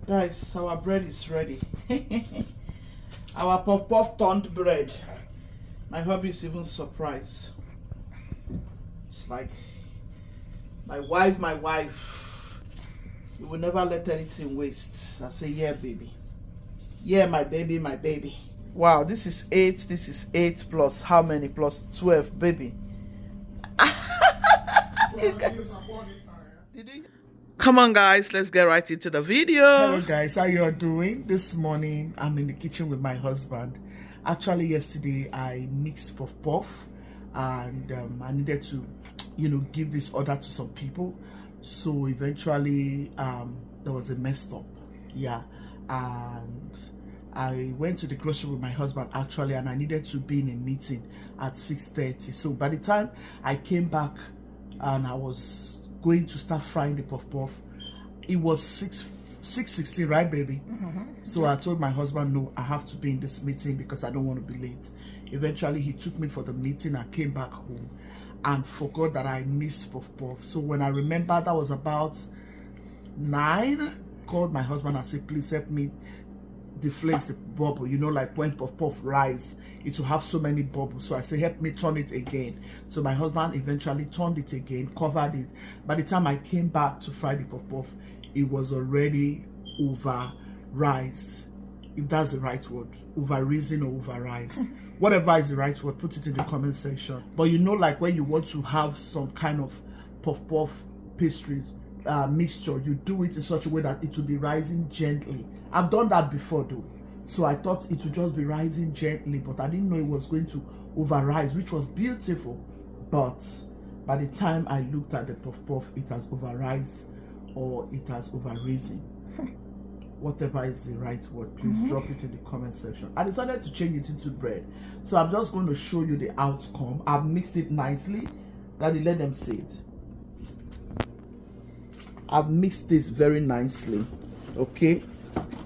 Guys, our bread is ready. Our puff puff turned bread. My hubby is even surprised. It's like my wife. You will never let anything waste. I say, yeah, baby. Yeah, my baby. Wow, this is 8. This is 8 plus how many? Plus 12, baby. Come on, guys, let's get right into the video. Hello guys, how you all doing? This morning I'm in the kitchen with my husband. Actually yesterday I mixed puff puff and I needed to give this order to some people, so eventually there was a messed up, yeah, and I went to the grocery with my husband actually, and I needed to be in a meeting at 6:30. So by the time I came back and I was going to start frying the puff puff, it was 6:16, right, baby? So I told my husband, no, I have to be in this meeting because I don't want to be late. Eventually he took me for the meeting. I came back home and forgot that I missed puff puff. So when I remember that was about 9, called my husband and said, please help me deflate the bubble, like when puff puff rise, it will have so many bubbles. So I said, help me turn it again. So my husband eventually turned it again, covered it. By the time I came back to fry the puff puff, it was already over rised, if that's the right word, over risen or over rise. Whatever is the right word, put it in the comment section. But like when you want to have some kind of puff puff pastries mixture, you do it in such a way that it will be rising gently. I've done that before though, so I thought it would just be rising gently, but I didn't know it was going to over rise, which was beautiful. But by the time I looked at the puff puff, it has over rise or it has over risen. Whatever is the right word, please drop it in the comment section. I decided to change it into bread, so I'm just going to show you the outcome. I've mixed it nicely. Daddy, let them see it. I've mixed this very nicely, okay?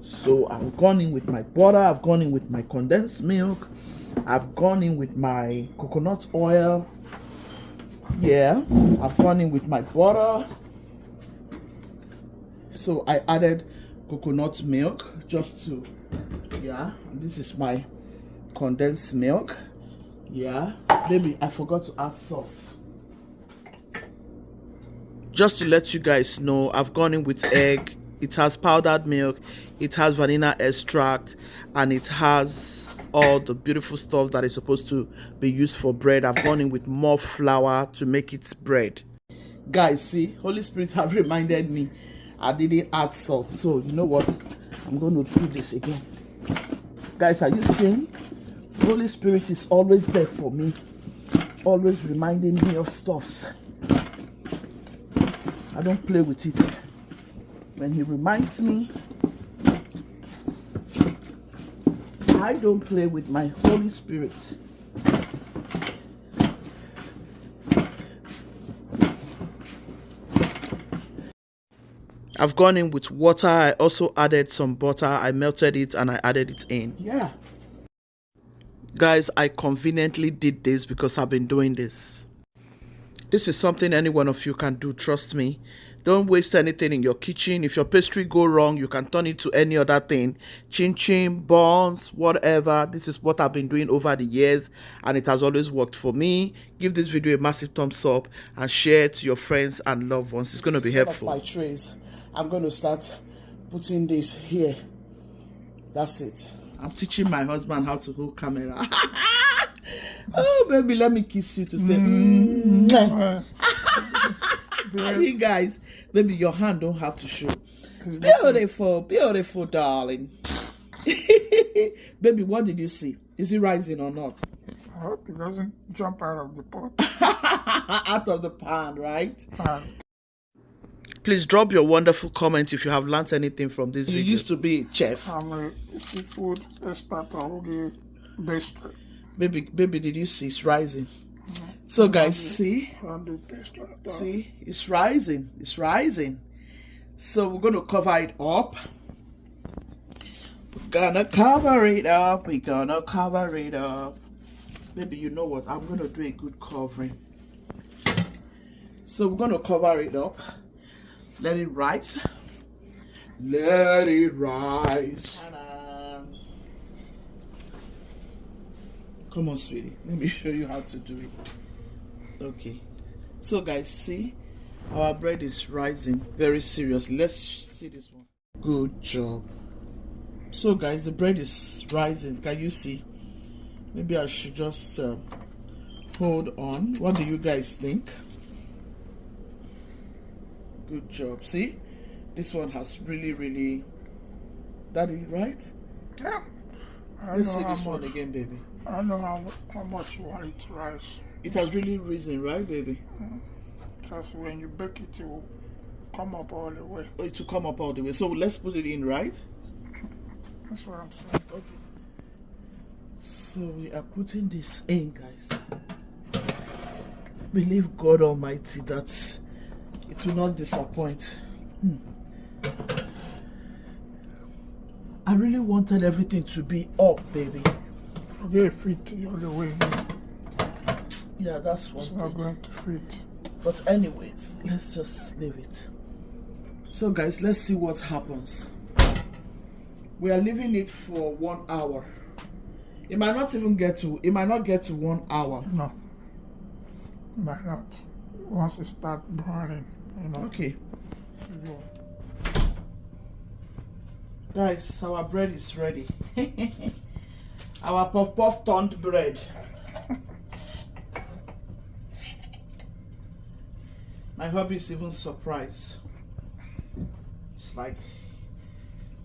So I've gone in with my butter, I've gone in with my condensed milk, I've gone in with my coconut oil, yeah, I've gone in with my butter. So I added coconut milk just to, yeah, and this is my condensed milk, yeah. Baby, I forgot to add salt. Just to let you guys know, I've gone in with egg. It has powdered milk, it has vanilla extract, and it has all the beautiful stuff that is supposed to be used for bread. I've gone in with more flour to make it bread. Guys, see, Holy Spirit have reminded me I didn't add salt. So you know what? I'm going to do this again. Guys, are you seeing? Holy Spirit is always there for me, always reminding me of stuff. I don't play with it. When he reminds me, I don't play with my Holy Spirit. I've gone in with water. I also added some butter. I melted it and I added it in. Yeah. Guys, I conveniently did this because I've been doing this. This is something any one of you can do, trust me. Don't waste anything in your kitchen. If your pastry go wrong, you can turn it to any other thing. Chin chin, buns, whatever. This is what I've been doing over the years and it has always worked for me. Give this video a massive thumbs up and share it to your friends and loved ones. It's going to be helpful. My trays. I'm going to start putting this here. That's it. I'm teaching my husband how to hold camera. Oh, baby, let me kiss you to say. You guys, baby, your hand don't have to show. Beautiful, beautiful, darling. Baby, what did you see? Is it rising or not? I hope it doesn't jump out of the pot. Out of the pan, right? Please drop your wonderful comment if you have learned anything from this video. You used to be a chef. I'm a seafood expert on best. Baby, did you see it's rising? So guys, see, it's rising. So we're going to cover it up. We're gonna cover it up. Baby, you know what? I'm going to do a good covering. So we're going to cover it up. Let it rise. Let it rise. Come on, sweetie. Let me show you how to do it. Okay. So, guys, see? Our bread is rising very seriously. Let's see this one. Good job. So, guys, the bread is rising. Can you see? Maybe I should just hold on. What do you guys think? Good job. See? This one has really... Daddy, right? Yeah. Let's see this one again, baby. I don't know how much you want it to rise. It has really risen, right, baby? Because when you bake it, it will come up all the way. Oh, it will come up all the way. So let's put it in, right? That's what I'm saying. Okay. So we are putting this in, guys. Believe God Almighty that it will not disappoint. I really wanted everything to be up, baby. Okay, fit all the way. Yeah, that's one It's thing. not going to fit. But anyways, let's just leave it. So guys, let's see what happens. We are leaving it for 1 hour. It might not get to 1 hour. No. It might not. Once it starts burning, you know. Okay. Yeah. Guys, our bread is ready. Our puff puff turned bread. My hubby is even surprised. It's like,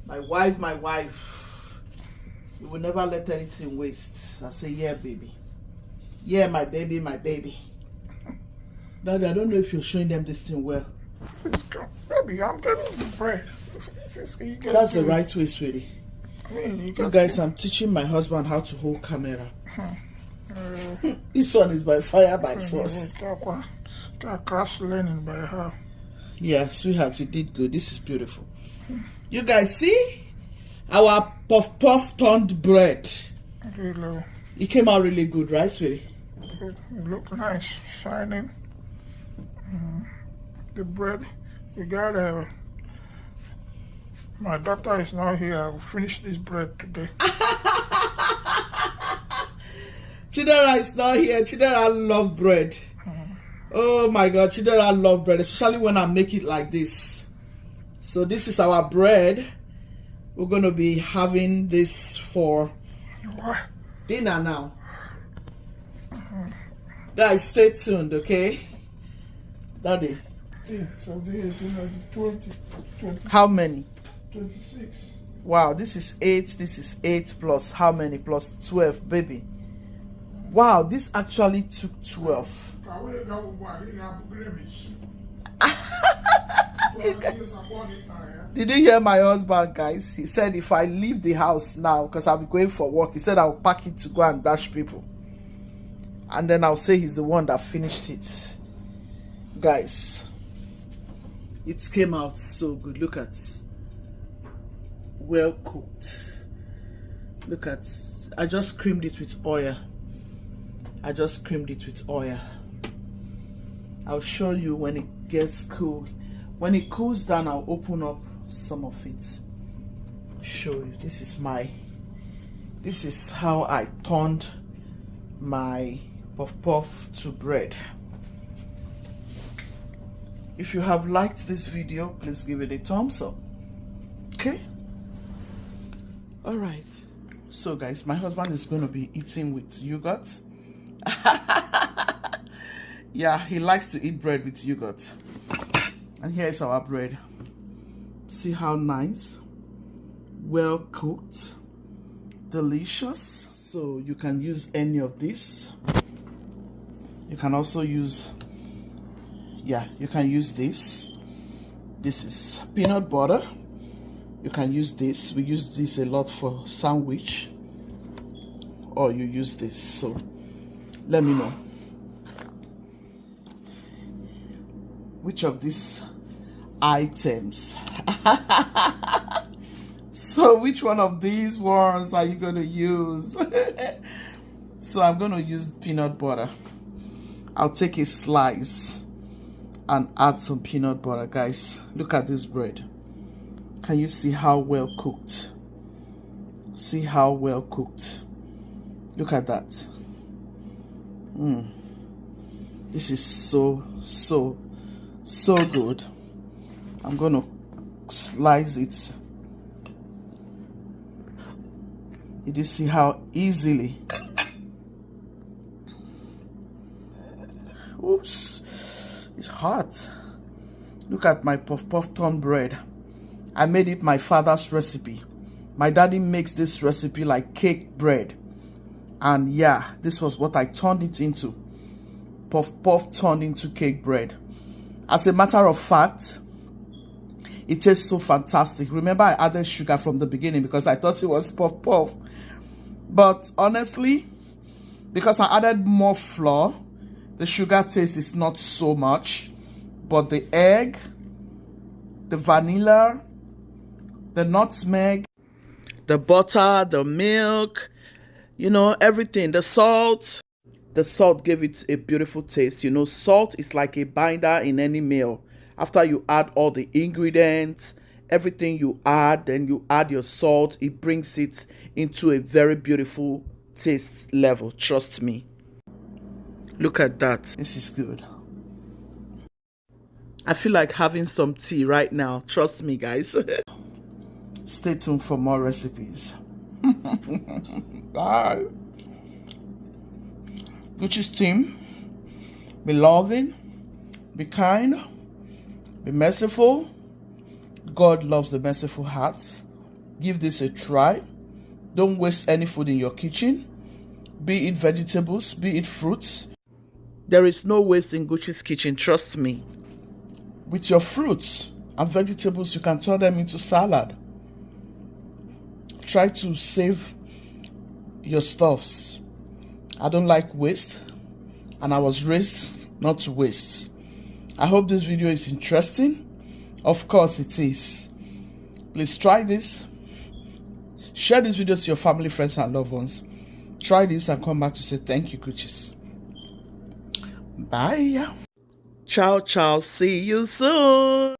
my wife, you will never let anything waste. I say, yeah, baby. Yeah, my baby, my baby. Daddy, I don't know if you're showing them this thing well. Baby, I'm getting the bread. That's the right way, sweetie. I mean, You guys, I'm teaching my husband how to hold camera. This one is by fire, by force. Crash learning by her. Yeah, sweetheart, you did good. This is beautiful. You guys see? Our puff puff turned bread. Really, It came out really good, right, sweetie? it look nice, shining. The bread, we got my daughter is now here. I will finish this bread today. Chidera is not here. Chidera love bread. Oh my God, Chidera love bread, especially when I make it like this. So this is our bread. We're going to be having this for dinner now. Guys, stay tuned, okay? Daddy. So this is 20, How many? 26. Wow, this is 8. This is 8 plus how many? Plus 12, baby. Wow, this actually took 12. Did you hear my husband, guys? He said if I leave the house now, because I'll be going for work, he said I'll pack it to go and dash people. And then I'll say he's the one that finished it. Guys, it came out so good. Look at, well cooked. Look at, I just creamed it with oil. I'll show you when it gets cool. When it cools down, I'll open up some of it. Show you. This is how I turned my puff puff to bread. If you have liked this video, please give it a thumbs up. Okay? Alright. So guys, my husband is going to be eating with yogurt. Yeah, he likes to eat bread with yogurt. And here is our bread. See how nice, well cooked, delicious. So you can use any of this. You can also use, yeah, you can use this. This is peanut butter. You can use this. We use this a lot for sandwich. Or you use this. So let me know which of these items. So which one of these ones are you going to use? So I'm going to use peanut butter. I'll take a slice and add some peanut butter. Guys, look at this bread. Can you see how well cooked? See how well cooked. Look at that. This is so good. I'm gonna slice it. Did you see how easily? Oops, it's hot. Look at my puff turn bread. I made it my father's recipe. My daddy makes this recipe like cake bread. And yeah, this was what I turned it into. Puff turned into cake bread. As a matter of fact, it tastes so fantastic. Remember, I added sugar from the beginning because I thought it was puff. But honestly, because I added more flour, the sugar taste is not so much. But the egg, the vanilla, the nutmeg, the butter, the milk, you know, everything, the salt gave it a beautiful taste. You know, salt is like a binder in any meal. After you add all the ingredients, everything you add, then you add your salt, it brings it into a very beautiful taste level. Trust me. Look at that. This is good. I feel like having some tea right now. Trust me, guys. Stay tuned for more recipes. Bye. Gucci's team, be loving, be kind, be merciful. God loves the merciful hearts. Give this a try. Don't waste any food in your kitchen. Be it vegetables, be it fruits. There is no waste in Gucci's kitchen, trust me. With your fruits and vegetables, you can turn them into salad. Try to save your stuffs. I don't like waste, and I was raised not to waste. I hope this video is interesting. Of course it is. Please try this. Share this video to your family, friends, and loved ones. Try this and come back to say thank you, Gucci's. Bye. Ciao, ciao. See you soon.